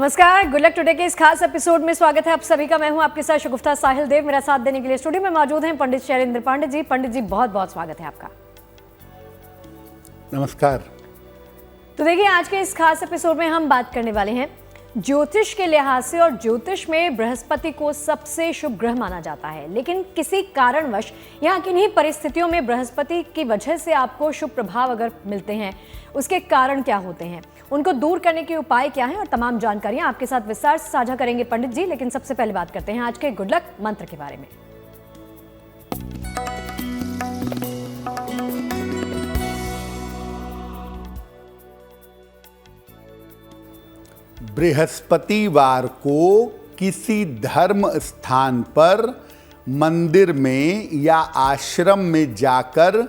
नमस्कार, good luck today के इस खास एपिसोड में स्वागत है आप सभी का। मैं हूं आपके साथ शगुफ्ता साहिल देव। मेरा साथ देने के लिए स्टूडियो में मौजूद हैं पंडित शैलेंद्र पांडे जी। पंडित जी, बहुत बहुत स्वागत है आपका। नमस्कार। तो देखिए, आज के इस खास एपिसोड में हम बात करने वाले हैं ज्योतिष के लिहाज से। और ज्योतिष में बृहस्पति को सबसे शुभ ग्रह माना जाता है, लेकिन किसी कारणवश या किन्हीं परिस्थितियों में बृहस्पति की वजह से आपको शुभ प्रभाव अगर मिलते हैं, उसके कारण क्या होते हैं, उनको दूर करने के उपाय क्या हैं, और तमाम जानकारियां आपके साथ विस्तार से साझा करेंगे पंडित जी। लेकिन सबसे पहले बात करते हैं आज के गुड लक मंत्र के बारे में। बृहस्पतिवार को किसी धर्म स्थान पर, मंदिर में या आश्रम में जाकर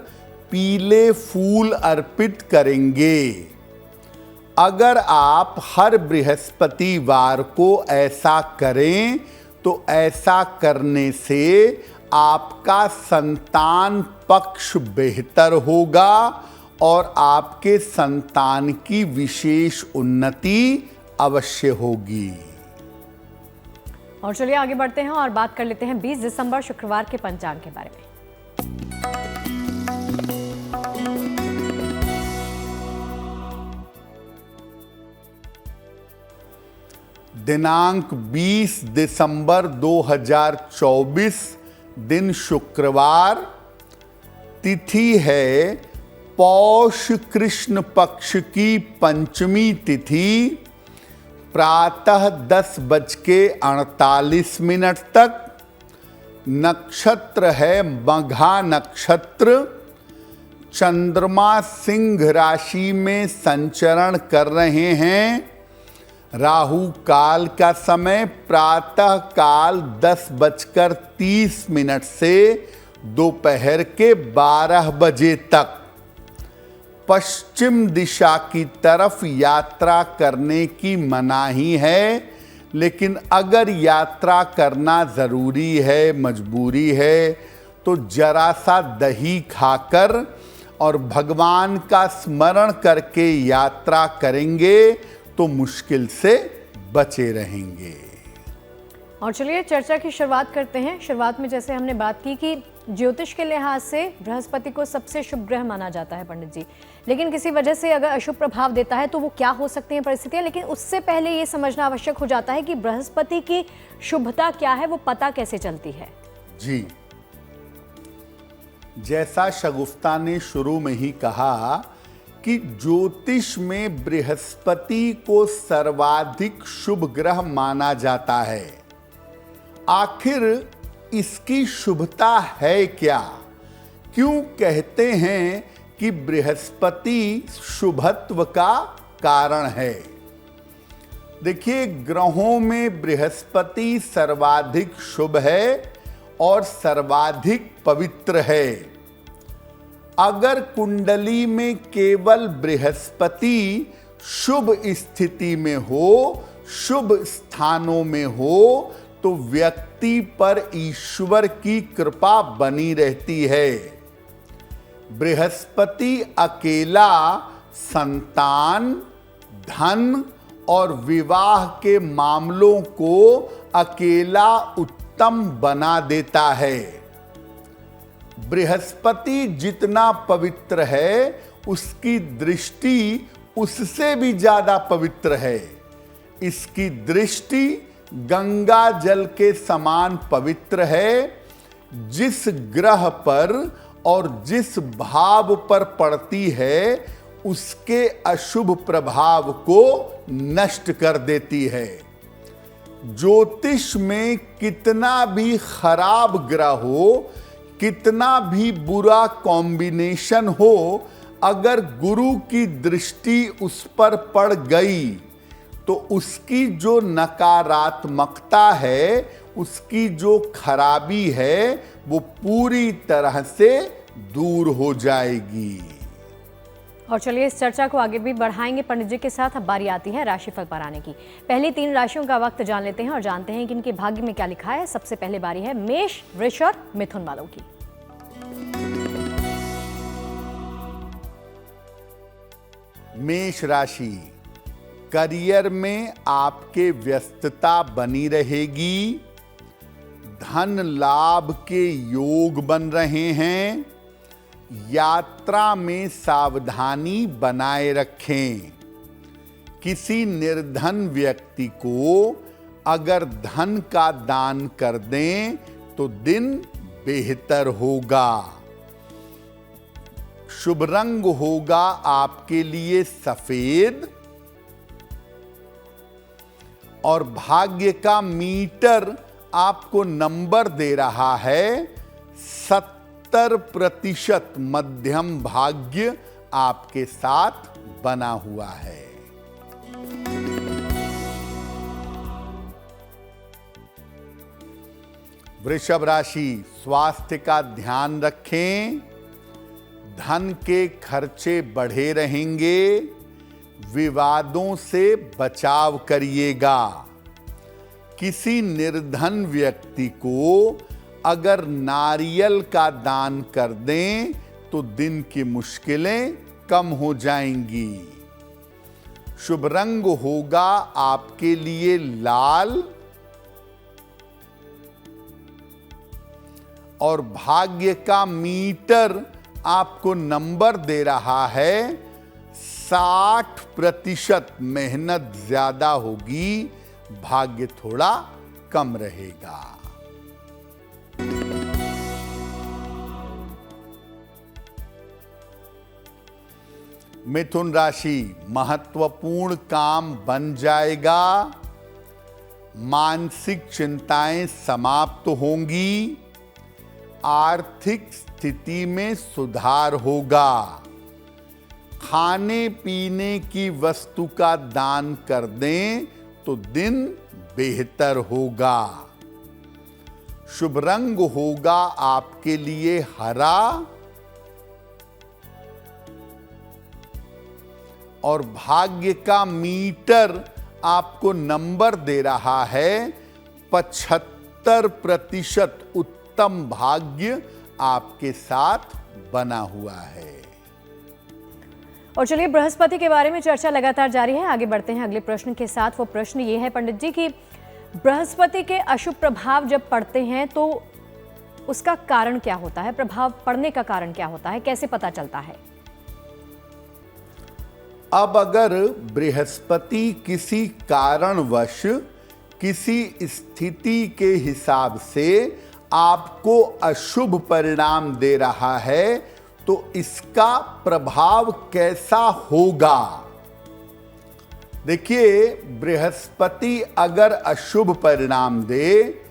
पीले फूल अर्पित करेंगे। अगर आप हर बृहस्पतिवार को ऐसा करें तो ऐसा करने से आपका संतान पक्ष बेहतर होगा और आपके संतान की विशेष उन्नति अवश्य होगी। और चलिए आगे बढ़ते हैं और बात कर लेते हैं 20 दिसंबर शुक्रवार के पंचांग के बारे में। दिनांक 20 दिसंबर 2024, दिन शुक्रवार, तिथि है पौष कृष्ण पक्ष की पंचमी तिथि, प्रातः 10:48 तक। नक्षत्र है मघा नक्षत्र। चंद्रमा सिंह राशि में संचरण कर रहे हैं। राहु काल का समय प्रातः काल 10:30 से दोपहर के 12 बजे तक। पश्चिम दिशा की तरफ यात्रा करने की मनाही है, लेकिन अगर यात्रा करना ज़रूरी है, मजबूरी है, तो जरा सा दही खाकर और भगवान का स्मरण करके यात्रा करेंगे तो मुश्किल से बचे रहेंगे। और चलिए चर्चा की शुरुआत करते हैं। शुरुआत में जैसे हमने बात की कि ज्योतिष के लिहाज से बृहस्पति को सबसे शुभ ग्रह माना जाता है पंडित जी, लेकिन किसी वजह से अगर अशुभ प्रभाव देता है तो वो क्या हो सकती हैं परिस्थितियां। लेकिन उससे पहले ये समझना आवश्यक हो जाता है कि बृहस्पति की शुभता क्या है, वो पता कैसे चलती है। जी, जैसा शगुफ्ता ने शुरू में ही कहा कि ज्योतिष में बृहस्पति को सर्वाधिक शुभ ग्रह माना जाता है। आखिर इसकी शुभता है क्या? क्यों कहते हैं कि बृहस्पति शुभत्व का कारण है? देखिए, ग्रहों में बृहस्पति सर्वाधिक शुभ है और सर्वाधिक पवित्र है। अगर कुंडली में केवल बृहस्पति शुभ स्थिति में हो, शुभ स्थानों में हो, तो व्यक्ति पर ईश्वर की कृपा बनी रहती है। बृहस्पति अकेला संतान, धन और विवाह के मामलों को अकेला उत्तम बना देता है। बृहस्पति जितना पवित्र है, उसकी दृष्टि उससे भी ज्यादा पवित्र है। इसकी दृष्टि गंगा जल के समान पवित्र है। जिस ग्रह पर और जिस भाव पर पड़ती है, उसके अशुभ प्रभाव को नष्ट कर देती है। ज्योतिष में कितना भी खराब ग्रह हो, कितना भी बुरा कॉम्बिनेशन हो, अगर गुरु की दृष्टि उस पर पड़ गई तो उसकी जो नकारात्मकता है, उसकी जो खराबी है, वो पूरी तरह से दूर हो जाएगी। और चलिए इस चर्चा को आगे भी बढ़ाएंगे पंडित जी के साथ। अब बारी आती है राशिफल पर आने की। पहली 3 राशियों का वक्त जान लेते हैं और जानते हैं कि इनके भाग्य में क्या लिखा है। सबसे पहले बारी है मेष, वृष और मिथुन वालों की। मेष राशि, करियर में आपके व्यस्तता बनी रहेगी, धन लाभ के योग बन रहे हैं, यात्रा में सावधानी बनाए रखें। किसी निर्धन व्यक्ति को अगर धन का दान कर दें तो दिन बेहतर होगा। शुभ रंग होगा आपके लिए सफेद और भाग्य का मीटर आपको नंबर दे रहा है 70% मध्यम भाग्य आपके साथ बना हुआ है। वृषभ राशि, स्वास्थ्य का ध्यान रखें, धन के खर्चे बढ़े रहेंगे, विवादों से बचाव करिएगा। किसी निर्धन व्यक्ति को अगर नारियल का दान कर दें तो दिन की मुश्किलें कम हो जाएंगी। शुभ रंग होगा आपके लिए लाल और भाग्य का मीटर आपको नंबर दे रहा है 60%। मेहनत ज्यादा होगी, भाग्य थोड़ा कम रहेगा। मिथुन राशि, महत्वपूर्ण काम बन जाएगा, मानसिक चिंताएं समाप्त होंगी, आर्थिक स्थिति में सुधार होगा। खाने पीने की वस्तु का दान कर दें तो दिन बेहतर होगा। शुभ रंग होगा आपके लिए हरा और भाग्य का मीटर आपको नंबर दे रहा है 75%। उत्तम भाग्य आपके साथ बना हुआ है। और चलिए, बृहस्पति के बारे में चर्चा लगातार जारी है। आगे बढ़ते हैं अगले प्रश्न के साथ। वो प्रश्न ये है पंडित जी कि बृहस्पति के अशुभ प्रभाव जब पड़ते हैं तो उसका कारण क्या होता है? प्रभाव पड़ने का कारण क्या होता है? कैसे पता चलता है? अब अगर बृहस्पति किसी कारणवश किसी स्थिति के हिसाब से आपको अशुभ परिणाम दे रहा है तो इसका प्रभाव कैसा होगा? देखिए, बृहस्पति अगर अशुभ परिणाम दे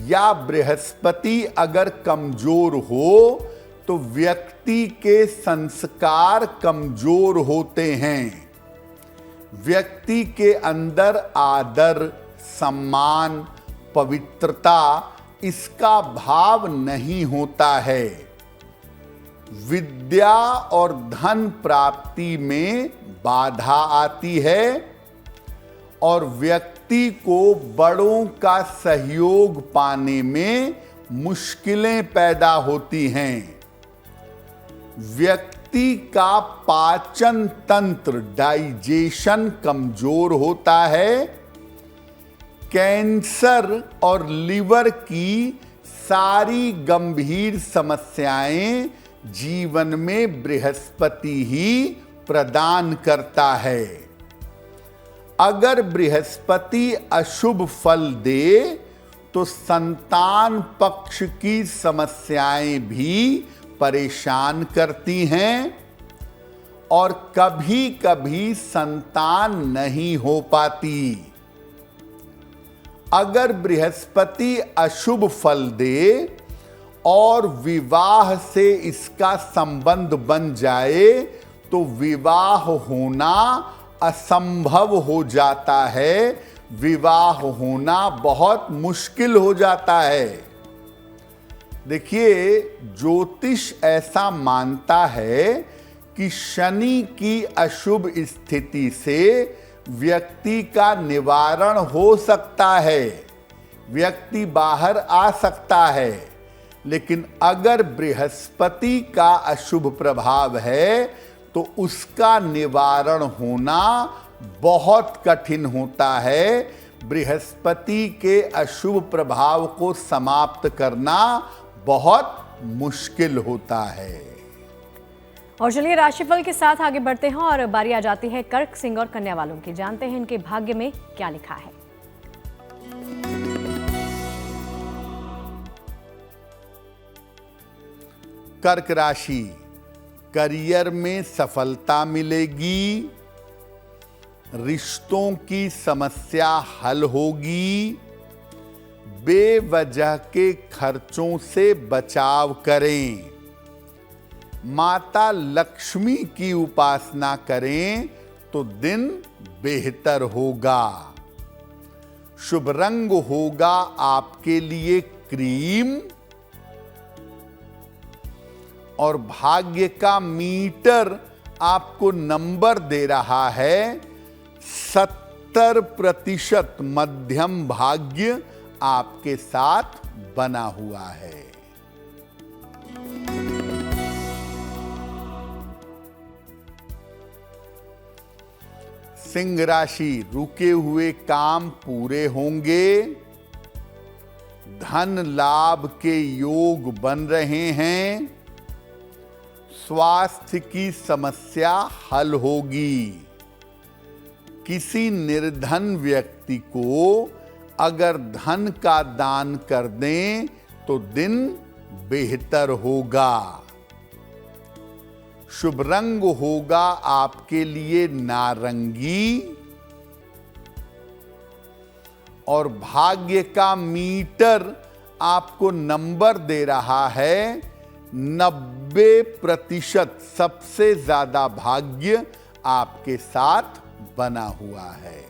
या बृहस्पति अगर कमजोर हो तो व्यक्ति के संस्कार कमजोर होते हैं। व्यक्ति के अंदर आदर, सम्मान, पवित्रता इसका भाव नहीं होता है। विद्या और धन प्राप्ति में बाधा आती है और व्यक्ति को बड़ों का सहयोग पाने में मुश्किलें पैदा होती हैं। व्यक्ति का पाचन तंत्र, डाइजेशन कमजोर होता है। कैंसर और लिवर की सारी गंभीर समस्याएं जीवन में बृहस्पति ही प्रदान करता है। अगर बृहस्पति अशुभ फल दे तो संतान पक्ष की समस्याएं भी परेशान करती हैं और कभी कभी संतान नहीं हो पाती। अगर बृहस्पति अशुभ फल दे और विवाह से इसका संबंध बन जाए तो विवाह होना असंभव हो जाता है, विवाह होना बहुत मुश्किल हो जाता है। देखिए, ज्योतिष ऐसा मानता है कि शनि की अशुभ स्थिति से व्यक्ति का निवारण हो सकता है, व्यक्ति बाहर आ सकता है, लेकिन अगर बृहस्पति का अशुभ प्रभाव है तो उसका निवारण होना बहुत कठिन होता है। बृहस्पति के अशुभ प्रभाव को समाप्त करना बहुत मुश्किल होता है। और चलिए राशिफल के साथ आगे बढ़ते हैं और बारी आ जाती है कर्क, सिंह और कन्या वालों की। जानते हैं इनके भाग्य में क्या लिखा है। कर्क राशि, करियर में सफलता मिलेगी, रिश्तों की समस्या हल होगी, बेवजह के खर्चों से बचाव करें, माता लक्ष्मी की उपासना करें तो दिन बेहतर होगा। शुभ रंग होगा आपके लिए क्रीम, और भाग्य का मीटर आपको नंबर दे रहा है 70% मध्यम भाग्य आपके साथ बना हुआ है। सिंह राशि, रुके हुए काम पूरे होंगे, धन लाभ के योग बन रहे हैं, स्वास्थ्य की समस्या हल होगी। किसी निर्धन व्यक्ति को अगर धन का दान कर दें तो दिन बेहतर होगा। शुभ रंग होगा आपके लिए नारंगी, और भाग्य का मीटर आपको नंबर दे रहा है 90%। सबसे ज्यादा भाग्य आपके साथ बना हुआ है।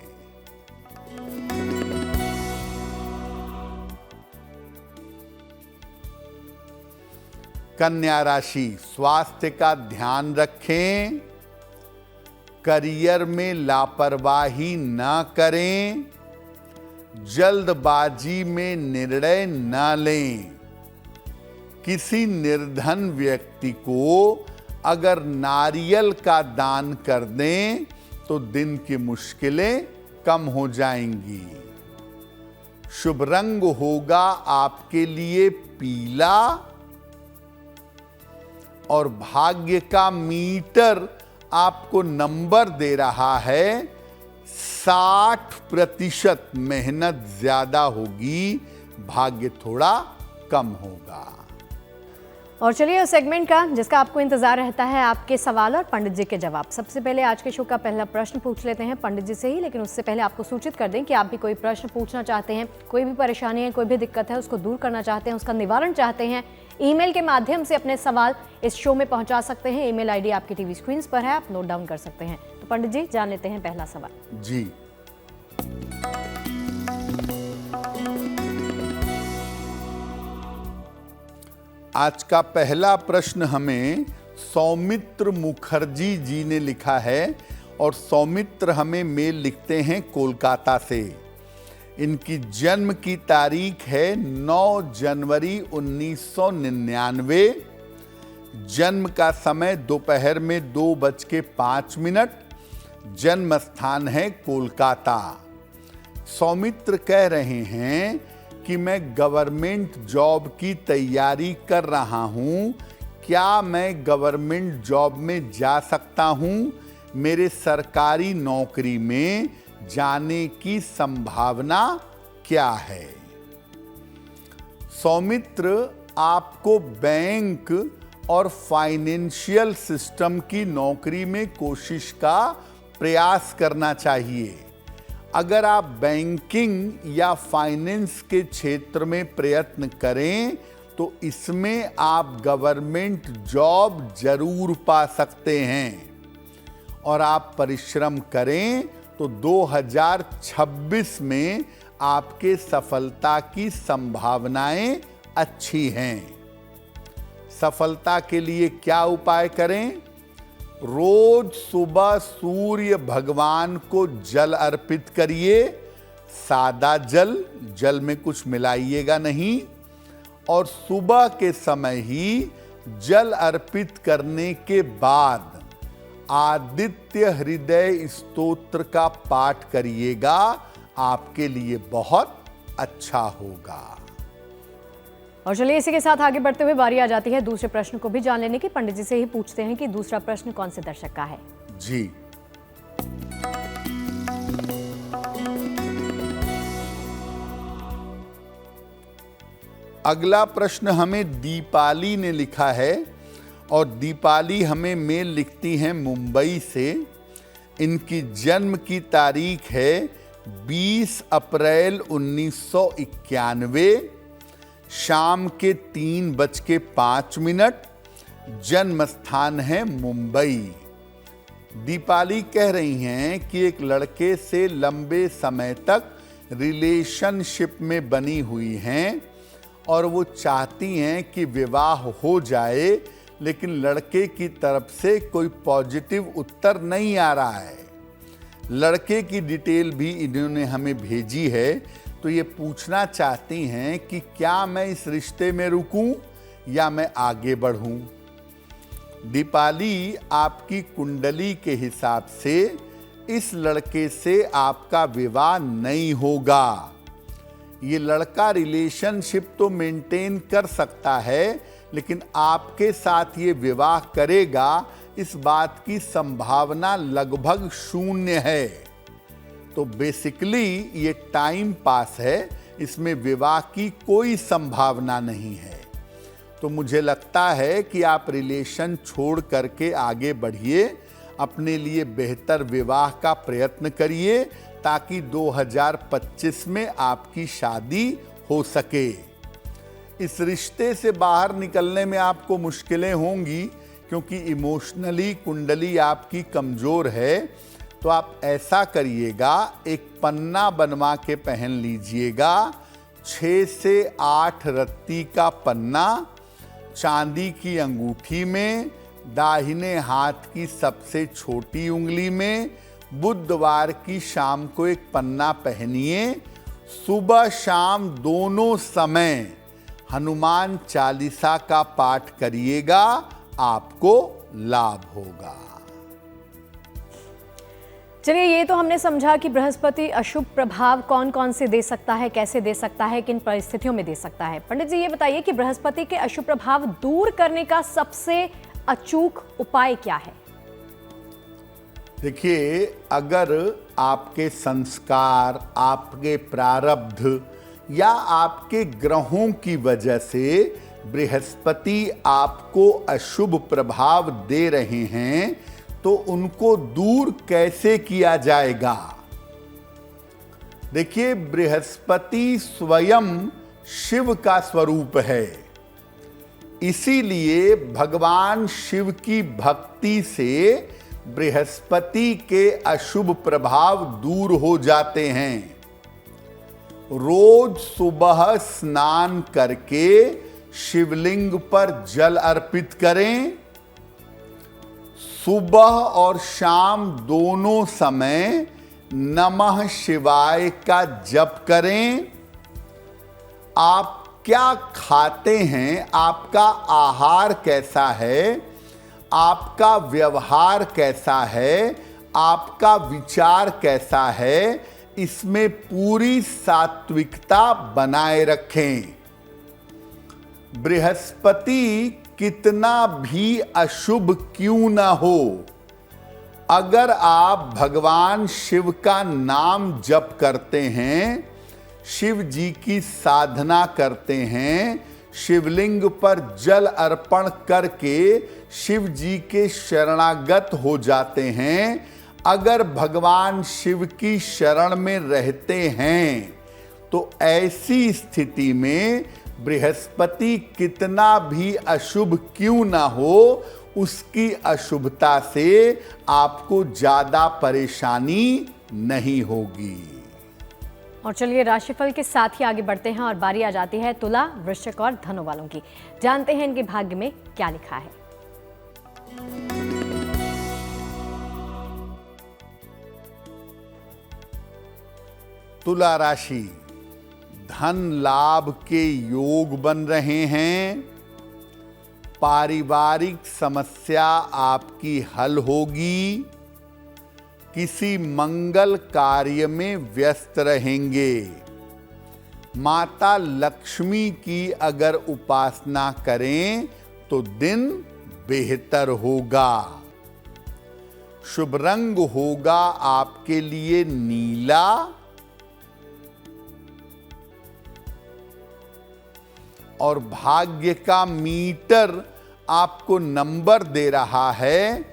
कन्या राशि, स्वास्थ्य का ध्यान रखें, करियर में लापरवाही न करें, जल्दबाजी में निर्णय न लें। किसी निर्धन व्यक्ति को अगर नारियल का दान कर दें तो दिन की मुश्किलें कम हो जाएंगी। शुभ रंग होगा आपके लिए पीला, और भाग्य का मीटर आपको नंबर दे रहा है 60%। मेहनत ज्यादा होगी, भाग्य थोड़ा कम होगा। और चलिए उस सेगमेंट का जिसका आपको इंतजार रहता है, आपके सवाल और पंडित जी के जवाब। सबसे पहले आज के शो का पहला प्रश्न पूछ लेते हैं पंडित जी से ही, लेकिन उससे पहले आपको सूचित कर दें कि आप भी कोई प्रश्न पूछना चाहते हैं, कोई भी परेशानी है, कोई भी दिक्कत है, उसको दूर करना चाहते हैं, उसका निवारण चाहते हैं, ईमेल के माध्यम से अपने सवाल इस शो में पहुंचा सकते हैं। ईमेल आईडी आपकी टीवी स्क्रीन पर है, आप नोट डाउन कर सकते हैं। तो पंडित जी जान लेते हैं पहला सवाल। जी, आज का पहला प्रश्न हमें सौमित्र मुखर्जी जी ने लिखा है, और सौमित्र हमें मेल लिखते हैं कोलकाता से। इनकी जन्म की तारीख है 9 जनवरी 1999। जन्म का समय दोपहर में 2:05। जन्म स्थान है कोलकाता। सौमित्र कह रहे हैं कि मैं गवर्नमेंट जॉब की तैयारी कर रहा हूं, क्या मैं गवर्नमेंट जॉब में जा सकता हूं? मेरे सरकारी नौकरी में जाने की संभावना क्या है? सौमित्र, आपको बैंक और फाइनेंशियल सिस्टम की नौकरी में कोशिश का प्रयास करना चाहिए। अगर आप बैंकिंग या फाइनेंस के क्षेत्र में प्रयत्न करें तो इसमें आप गवर्नमेंट जॉब जरूर पा सकते हैं, और आप परिश्रम करें तो 2026 में आपके सफलता की संभावनाएं अच्छी हैं। सफलता के लिए क्या उपाय करें? रोज सुबह सूर्य भगवान को जल अर्पित करिए। सादा जल, जल में कुछ मिलाइएगा नहीं, और सुबह के समय ही जल अर्पित करने के बाद आदित्य हृदय स्तोत्र का पाठ करिएगा, आपके लिए बहुत अच्छा होगा। और चलिए इसी के साथ आगे बढ़ते हुए बारी आ जाती है दूसरे प्रश्न को भी जान लेने की। पंडित जी से ही पूछते हैं कि दूसरा प्रश्न कौन से दर्शक का है। जी, अगला प्रश्न हमें दीपाली ने लिखा है और दीपाली हमें मेल लिखती हैं मुंबई से। इनकी जन्म की तारीख है 20 अप्रैल 1991, शाम के 3:05। जन्म स्थान है मुंबई। दीपाली कह रही हैं कि एक लड़के से लंबे समय तक रिलेशनशिप में बनी हुई हैं और वो चाहती हैं कि विवाह हो जाए, लेकिन लड़के की तरफ से कोई पॉजिटिव उत्तर नहीं आ रहा है। लड़के की डिटेल भी इन्होंने हमें भेजी है, तो ये पूछना चाहती हैं कि क्या मैं इस रिश्ते में रुकूं या मैं आगे बढ़ूं। दीपाली, आपकी कुंडली के हिसाब से इस लड़के से आपका विवाह नहीं होगा। ये लड़का रिलेशनशिप तो मेंटेन कर सकता है, लेकिन आपके साथ ये विवाह करेगा इस बात की संभावना लगभग 0 है। तो बेसिकली ये टाइम पास है, इसमें विवाह की कोई संभावना नहीं है। तो मुझे लगता है कि आप रिलेशन छोड़ करके आगे बढ़िए, अपने लिए बेहतर विवाह का प्रयत्न करिए ताकि 2025 में आपकी शादी हो सके। इस रिश्ते से बाहर निकलने में आपको मुश्किलें होंगी क्योंकि इमोशनली कुंडली आपकी कमज़ोर है। तो आप ऐसा करिएगा, एक पन्ना बनवा के पहन लीजिएगा, 6 से 8 रत्ती का पन्ना, चांदी की अंगूठी में, दाहिने हाथ की सबसे छोटी उंगली में। बुधवार की शाम को एक पन्ना पहनिए। सुबह शाम दोनों समय हनुमान चालीसा का पाठ करिएगा, आपको लाभ होगा। चलिए, ये तो हमने समझा कि बृहस्पति अशुभ प्रभाव कौन कौन से दे सकता है, कैसे दे सकता है, किन परिस्थितियों में दे सकता है। पंडित जी, ये बताइए कि बृहस्पति के अशुभ प्रभाव दूर करने का सबसे अचूक उपाय क्या है? देखिए, अगर आपके संस्कार, आपके प्रारब्ध या आपके ग्रहों की वजह से बृहस्पति आपको अशुभ प्रभाव दे रहे हैं, तो उनको दूर कैसे किया जाएगा? देखिए, बृहस्पति स्वयं शिव का स्वरूप है। इसीलिए भगवान शिव की भक्ति से बृहस्पति के अशुभ प्रभाव दूर हो जाते हैं। रोज सुबह स्नान करके शिवलिंग पर जल अर्पित करें। सुबह और शाम दोनों समय नमः शिवाय का जप करें। आप क्या खाते हैं, आपका आहार कैसा है, आपका व्यवहार कैसा है, आपका विचार कैसा है, इसमें पूरी सात्विकता बनाए रखें। बृहस्पति कितना भी अशुभ क्यों ना हो, अगर आप भगवान शिव का नाम जप करते हैं, शिव जी की साधना करते हैं, शिवलिंग पर जल अर्पण करके शिव जी के शरणागत हो जाते हैं, अगर भगवान शिव की शरण में रहते हैं, तो ऐसी स्थिति में बृहस्पति कितना भी अशुभ क्यों ना हो, उसकी अशुभता से आपको ज्यादा परेशानी नहीं होगी। और चलिए, राशिफल के साथ ही आगे बढ़ते हैं और बारी आ जाती है तुला, वृश्चिक और धनु वालों की। जानते हैं इनके भाग्य में क्या लिखा है। तुला राशि, धन लाभ के योग बन रहे हैं। पारिवारिक समस्या आपकी हल होगी, किसी मंगल कार्य में व्यस्त रहेंगे। माता लक्ष्मी की अगर उपासना करें तो दिन बेहतर होगा। शुभ रंग होगा आपके लिए नीला और भाग्य का मीटर आपको नंबर दे रहा है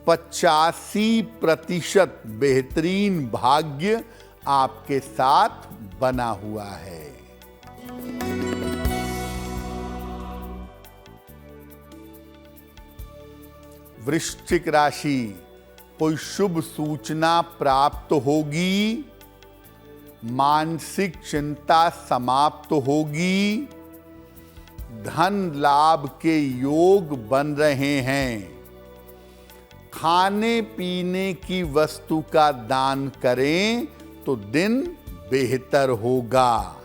85% बेहतरीन भाग्य आपके साथ बना हुआ है। वृश्चिक राशि, कोई शुभ सूचना प्राप्त होगी, मानसिक चिंता समाप्त होगी, धन लाभ के योग बन रहे हैं। खाने पीने की वस्तु का दान करें तो दिन बेहतर होगा।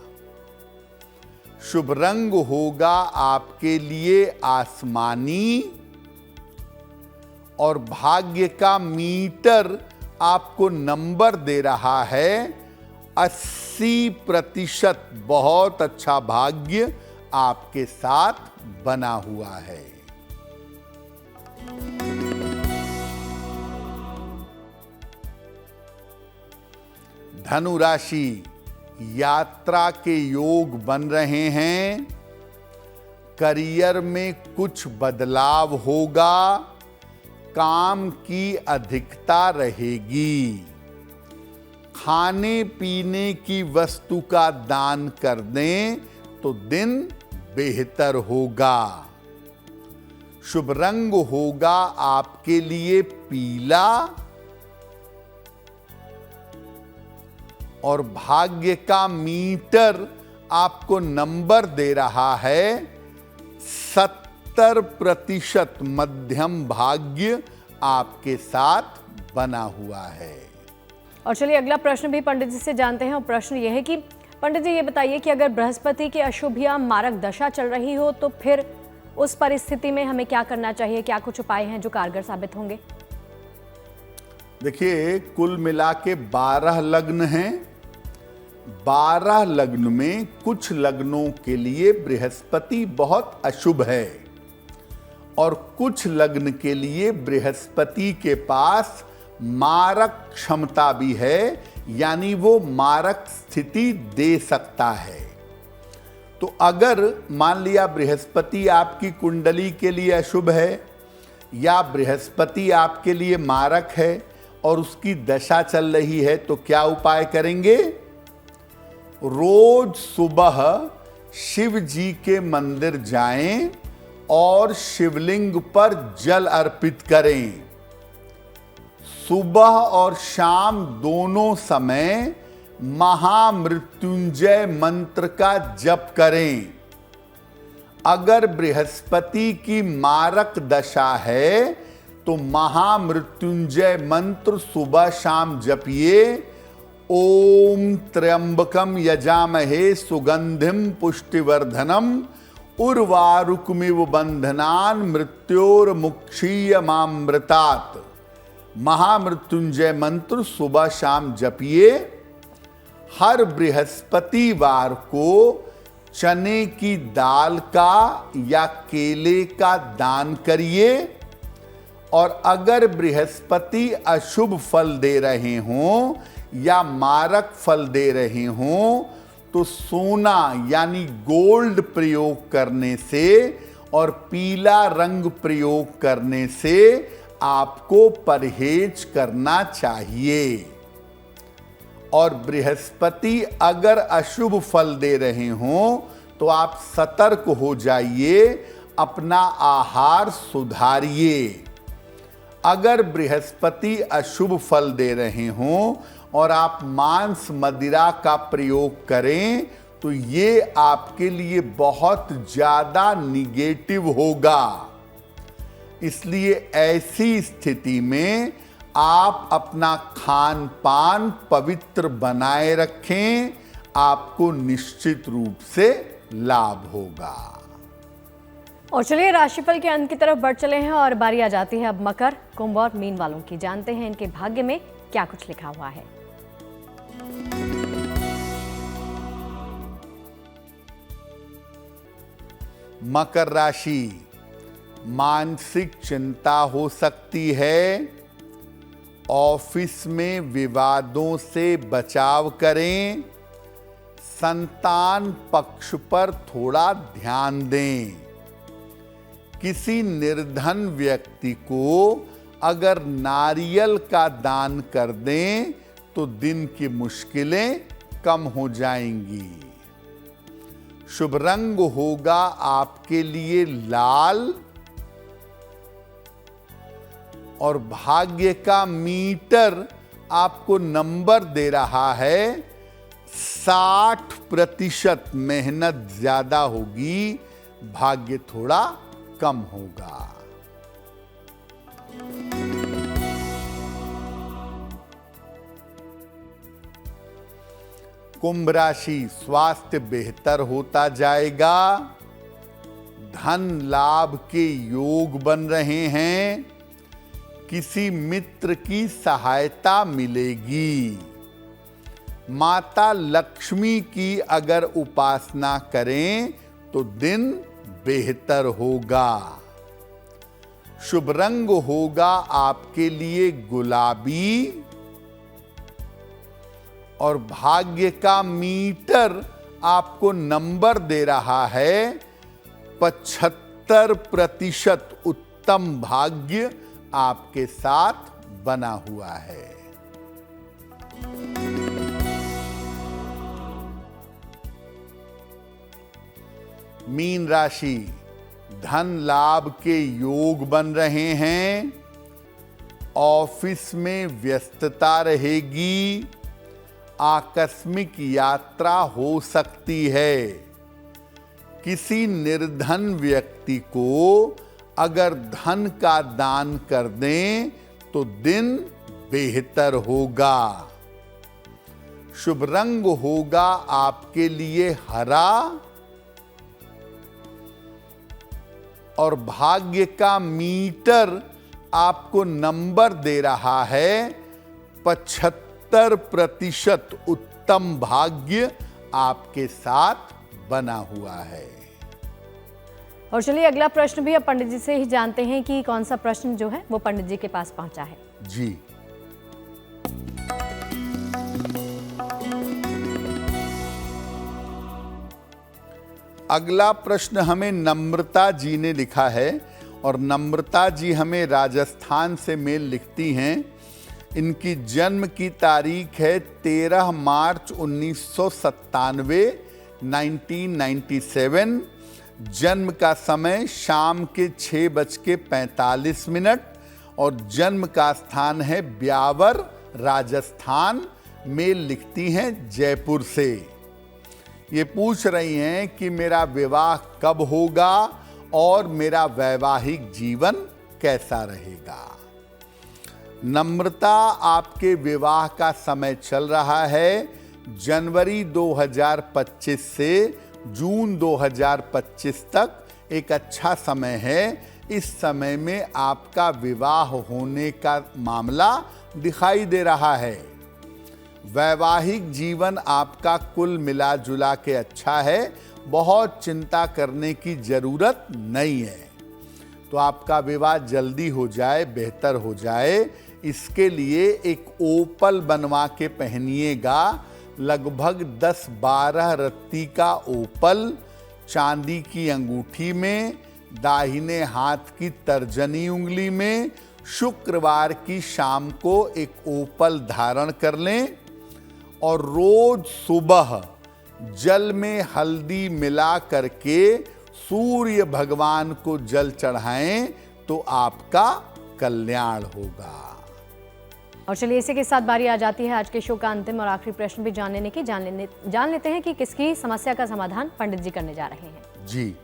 शुभ रंग होगा आपके लिए आसमानी और भाग्य का मीटर आपको नंबर दे रहा है 80%। बहुत अच्छा भाग्य आपके साथ बना हुआ है। धनु राशि, यात्रा के योग बन रहे हैं, करियर में कुछ बदलाव होगा, काम की अधिकता रहेगी। खाने पीने की वस्तु का दान कर दें तो दिन बेहतर होगा। शुभ रंग होगा आपके लिए पीला और भाग्य का मीटर आपको नंबर दे रहा है 70%। मध्यम भाग्य आपके साथ बना हुआ है। और चलिए अगला प्रश्न भी पंडित जी से जानते हैं। और प्रश्न यह है कि पंडित जी ये बताइए कि अगर बृहस्पति की अशुभ या मारक दशा चल रही हो तो फिर उस परिस्थिति में हमें क्या करना चाहिए? क्या कुछ उपाय हैं जो कारगर साबित होंगे? देखिए, कुल मिला के 12 लग्न हैं। 12 लग्न में कुछ लग्नों के लिए बृहस्पति बहुत अशुभ है और कुछ लग्न के लिए बृहस्पति के पास मारक क्षमता भी है, यानी वो मारक स्थिति दे सकता है। तो अगर मान लिया बृहस्पति आपकी कुंडली के लिए अशुभ है या बृहस्पति आपके लिए मारक है और उसकी दशा चल रही है, तो क्या उपाय करेंगे? रोज सुबह शिव जी के मंदिर जाएं और शिवलिंग पर जल अर्पित करें। सुबह और शाम दोनों समय महामृत्युंजय मंत्र का जप करें। अगर बृहस्पति की मारक दशा है तो महामृत्युंजय मंत्र सुबह शाम जपिए। ओम त्र्यंबकम यजामहे सुगंधिम पुष्टिवर्धनम उर्वारुकमिव बंधनान मृत्योर्मुक्षीयमामृतात्। महामृत्युंजय मंत्र सुबह शाम जपिए। हर बृहस्पतिवार को चने की दाल का या केले का दान करिए। और अगर बृहस्पति अशुभ फल दे रहे हों या मारक फल दे रहे हों तो सोना यानी गोल्ड प्रयोग करने से और पीला रंग प्रयोग करने से आपको परहेज करना चाहिए। और बृहस्पति अगर अशुभ फल दे रहे हों तो आप सतर्क हो जाइए, अपना आहार सुधारिए। अगर बृहस्पति अशुभ फल दे रहे हों और आप मांस मदिरा का प्रयोग करें तो ये आपके लिए बहुत ज्यादा निगेटिव होगा। इसलिए ऐसी स्थिति में आप अपना खान पान पवित्र बनाए रखें, आपको निश्चित रूप से लाभ होगा। और चलिए राशिफल के अंत की तरफ बढ़ चले हैं और बारी आ जाती है अब मकर, कुंभ और मीन वालों की। जानते हैं इनके भाग्य में क्या कुछ लिखा हुआ है। मकर राशि, मानसिक चिंता हो सकती है। ऑफिस में विवादों से बचाव करें। संतान पक्ष पर थोड़ा ध्यान दें। किसी निर्धन व्यक्ति को अगर नारियल का दान कर दें तो दिन की मुश्किलें कम हो जाएंगी। शुभ रंग होगा आपके लिए लाल और भाग्य का मीटर आपको नंबर दे रहा है 60%। मेहनत ज्यादा होगी, भाग्य थोड़ा कम होगा। कुंभ राशि, स्वास्थ्य बेहतर होता जाएगा। धन लाभ के योग बन रहे हैं। किसी मित्र की सहायता मिलेगी। माता लक्ष्मी की अगर उपासना करें तो दिन बेहतर होगा। शुभ रंग होगा आपके लिए गुलाबी और भाग्य का मीटर आपको नंबर दे रहा है 75%। उत्तम भाग्य आपके साथ बना हुआ है। मीन राशि, धन लाभ के योग बन रहे हैं। ऑफिस में व्यस्तता रहेगी। आकस्मिक यात्रा हो सकती है। किसी निर्धन व्यक्ति को अगर धन का दान कर दें तो दिन बेहतर होगा। शुभ रंग होगा आपके लिए हरा और भाग्य का मीटर आपको नंबर दे रहा है 75%। उत्तम भाग्य आपके साथ बना हुआ है। और चलिए अगला प्रश्न भी अब पंडित जी से ही जानते हैं कि कौन सा प्रश्न जो है वो पंडित जी के पास पहुंचा है। जी, अगला प्रश्न हमें नम्रता जी ने लिखा है और नम्रता जी हमें राजस्थान से मेल लिखती हैं। इनकी जन्म की तारीख है 13 मार्च 1997, 1997। जन्म का समय शाम के 6:45 और जन्म का स्थान है ब्यावर, राजस्थान। मेल लिखती हैं जयपुर से। ये पूछ रही हैं कि मेरा विवाह कब होगा और मेरा वैवाहिक जीवन कैसा रहेगा। नम्रता, आपके विवाह का समय चल रहा है जनवरी 2025 से जून 2025 तक। एक अच्छा समय है। इस समय में आपका विवाह होने का मामला दिखाई दे रहा है। वैवाहिक जीवन आपका कुल मिला जुला के अच्छा है। बहुत चिंता करने की जरूरत नहीं है। तो आपका विवाह जल्दी हो जाए, बेहतर हो जाए, इसके लिए एक ओपल बनवा के पहनिएगा। लगभग 10-12 रत्ती का ओपल चांदी की अंगूठी में, दाहिने हाथ की तर्जनी उंगली में। शुक्रवार की शाम को एक ओपल धारण कर लें और रोज सुबह जल में हल्दी मिला करके सूर्य भगवान को जल चढ़ाएं तो आपका कल्याण होगा। और चलिए इसी के साथ बारी आ जाती है आज के शो का अंतिम और आखिरी प्रश्न भी जान लेते हैं कि किसकी समस्या का समाधान पंडित जी करने जा रहे हैं। जी,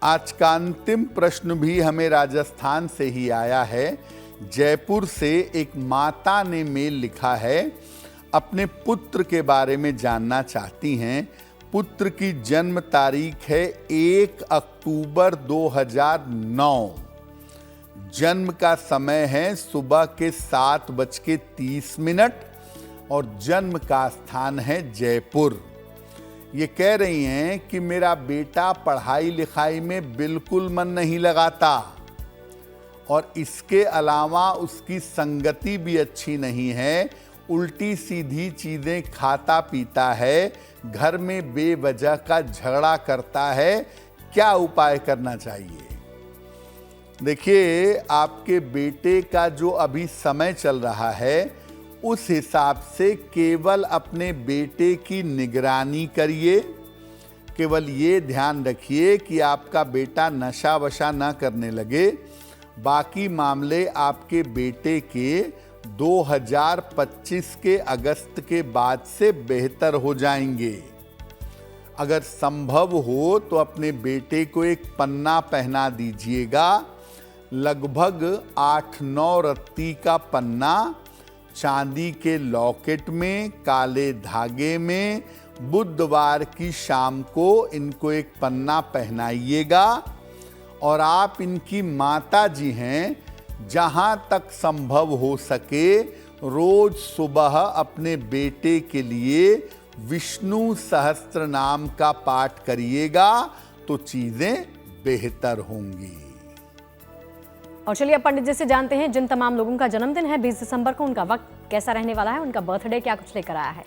आज का अंतिम प्रश्न भी हमें राजस्थान से ही आया है। जयपुर से एक माता ने मेल लिखा है। अपने पुत्र के बारे में जानना चाहती हैं। पुत्र की जन्म तारीख है 1 अक्टूबर 2009। जन्म का समय है सुबह के 7:30 और जन्म का स्थान है जयपुर। ये कह रही हैं कि मेरा बेटा पढ़ाई लिखाई में बिल्कुल मन नहीं लगाता और इसके अलावा उसकी संगति भी अच्छी नहीं है, उल्टी सीधी चीजें खाता पीता है, घर में बेवजह का झगड़ा करता है। क्या उपाय करना चाहिए? देखिए, आपके बेटे का जो अभी समय चल रहा है उस हिसाब से केवल अपने बेटे की निगरानी करिए। केवल ये ध्यान रखिए कि आपका बेटा नशा वशा ना करने लगे। बाकी मामले आपके बेटे के 2025 के अगस्त के बाद से बेहतर हो जाएंगे। अगर संभव हो तो अपने बेटे को एक पन्ना पहना दीजिएगा, लगभग 8-9 रत्ती का पन्ना, चांदी के लॉकेट में, काले धागे में। बुधवार की शाम को इनको एक पन्ना पहनाइएगा और आप इनकी माता जी हैं, जहां तक संभव हो सके रोज सुबह अपने बेटे के लिए विष्णु सहस्त्र नाम का पाठ करिएगा तो चीजें बेहतर होंगी। और चलिए अब पंडित जी से जानते हैं जिन तमाम लोगों का जन्मदिन है 20 दिसंबर को, उनका वक्त कैसा रहने वाला है, उनका बर्थडे क्या कुछ लेकर आया है।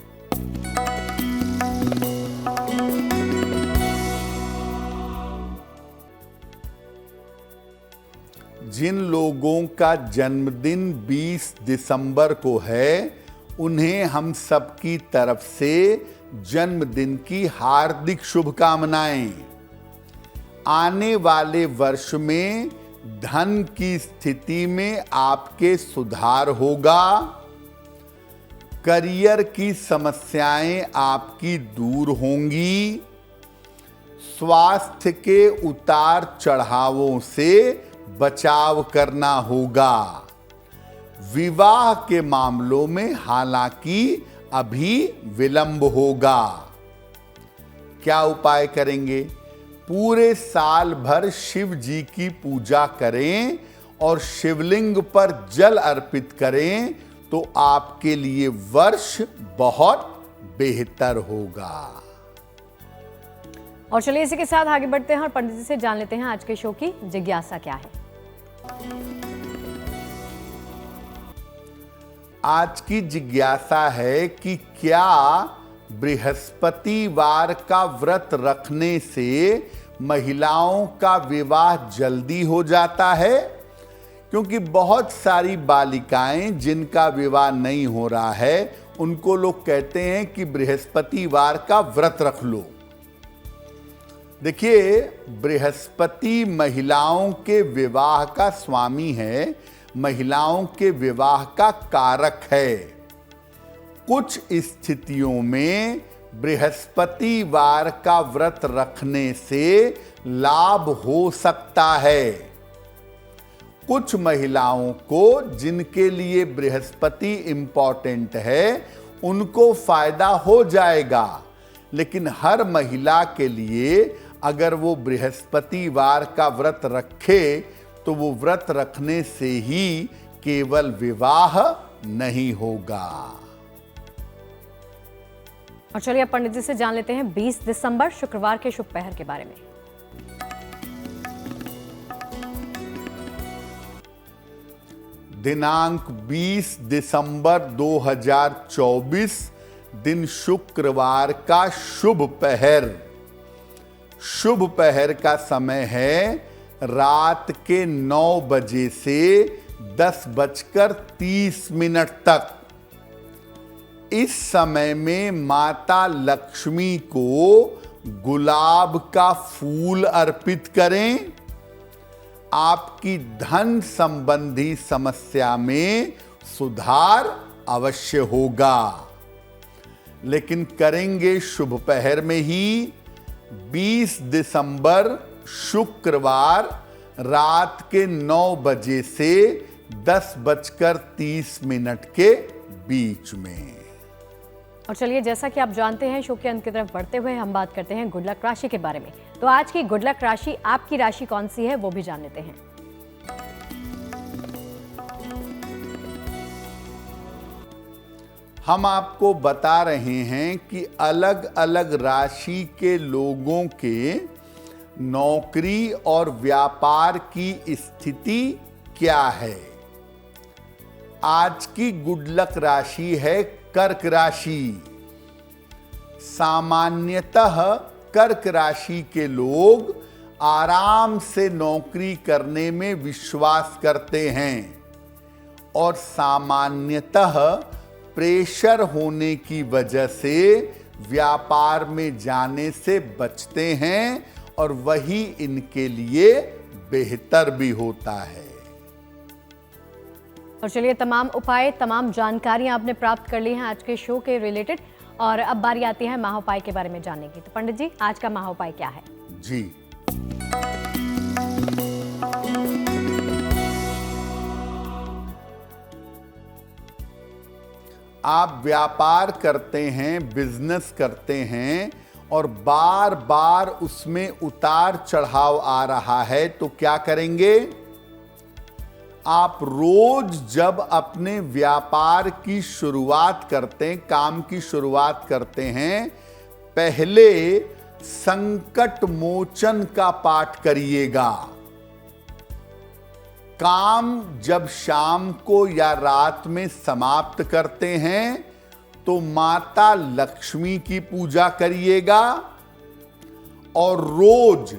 जिन लोगों का जन्मदिन 20 दिसंबर को है, उन्हें हम सबकी तरफ से जन्मदिन की हार्दिक शुभकामनाएं। आने वाले वर्ष में धन की स्थिति में आपके सुधार होगा। करियर की समस्याएं आपकी दूर होंगी। स्वास्थ्य के उतार चढ़ावों से बचाव करना होगा। विवाह के मामलों में हालांकि अभी विलंब होगा। क्या उपाय करेंगे? पूरे साल भर शिव जी की पूजा करें और शिवलिंग पर जल अर्पित करें तो आपके लिए वर्ष बहुत बेहतर होगा। और चलिए इसी के साथ आगे बढ़ते हैं और पंडित जी से जान लेते हैं आज के शो की जिज्ञासा क्या है। आज की जिज्ञासा है कि क्या बृहस्पतिवार का व्रत रखने से महिलाओं का विवाह जल्दी हो जाता है? क्योंकि बहुत सारी बालिकाएं जिनका विवाह नहीं हो रहा है, उनको लोग कहते हैं कि बृहस्पतिवार का व्रत रख लो। देखिए, बृहस्पति महिलाओं के विवाह का स्वामी है, महिलाओं के विवाह का कारक है। कुछ स्थितियों में बृहस्पतिवार का व्रत रखने से लाभ हो सकता है। कुछ महिलाओं को जिनके लिए बृहस्पति इंपॉर्टेंट है, उनको फायदा हो जाएगा। लेकिन हर महिला के लिए अगर वो बृहस्पतिवार का व्रत रखे तो वो व्रत रखने से ही केवल विवाह नहीं होगा। और चलिए अब पंडित जी से जान लेते हैं 20 दिसंबर शुक्रवार के शुभ पहर के बारे में। दिनांक 20 दिसंबर 2024 दिन शुक्रवार का शुभ पहर। शुभ पहर का समय है रात के 9 बजे से 10:30 तक। इस समय में माता लक्ष्मी को गुलाब का फूल अर्पित करें। आपकी धन संबंधी समस्या में सुधार अवश्य होगा। लेकिन करेंगे शुभ पहर में ही। 20 दिसंबर शुक्रवार रात के 9 बजे से 10:30 के बीच में। और चलिए, जैसा कि आप जानते हैं, शो के अंत की तरफ बढ़ते हुए हम बात करते हैं गुड लक राशि के बारे में। तो आज की गुड लक राशि, आपकी राशि कौन सी है वो भी जान लेते हैं। हम आपको बता रहे हैं कि अलग अलग राशि के लोगों के नौकरी और व्यापार की स्थिति क्या है। आज की गुड लक राशि है कर्क राशि। सामान्यतः कर्क राशि के लोग आराम से नौकरी करने में विश्वास करते हैं और सामान्यतः प्रेशर होने की वजह से व्यापार में जाने से बचते हैं और वही इनके लिए बेहतर भी होता है। और चलिए, तमाम उपाय, तमाम जानकारियां आपने प्राप्त कर ली हैं आज के शो के रिलेटेड, और अब बारी आती है महाउपाय के बारे में जानने की। तो पंडित जी, आज का महाउपाय क्या है? जी, आप व्यापार करते हैं, बिजनेस करते हैं और बार बार उसमें उतार चढ़ाव आ रहा है, तो क्या करेंगे? आप रोज जब अपने व्यापार की शुरुआत करते हैं, काम की शुरुआत करते हैं, पहले संकट मोचन का पाठ करिएगा। काम जब शाम को या रात में समाप्त करते हैं तो माता लक्ष्मी की पूजा करिएगा और रोज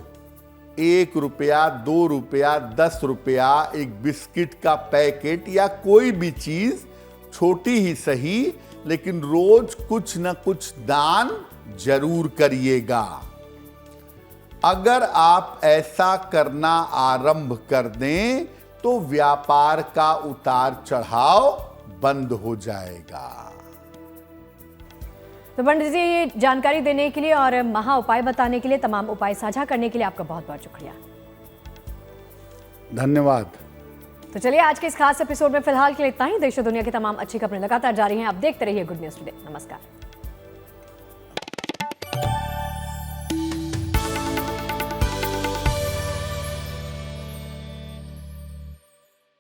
1 रुपया, 2 रुपया, 10 रुपया एक बिस्किट का पैकेट या कोई भी चीज, छोटी ही सही, लेकिन रोज कुछ न कुछ दान जरूर करिएगा। अगर आप ऐसा करना आरंभ कर दें तो व्यापार का उतार चढ़ाव बंद हो जाएगा। तो पंडित जी, ये जानकारी देने के लिए और महा उपाय बताने के लिए, तमाम उपाय साझा करने के लिए आपका बहुत बहुत शुक्रिया। धन्यवाद। तो चलिए, आज के इस खास एपिसोड में फिलहाल के लिए इतना ही। देश और दुनिया की तमाम अच्छी खबरें लगातार जारी हैं। आप देखते रहिए गुड न्यूज टुडे। नमस्कार।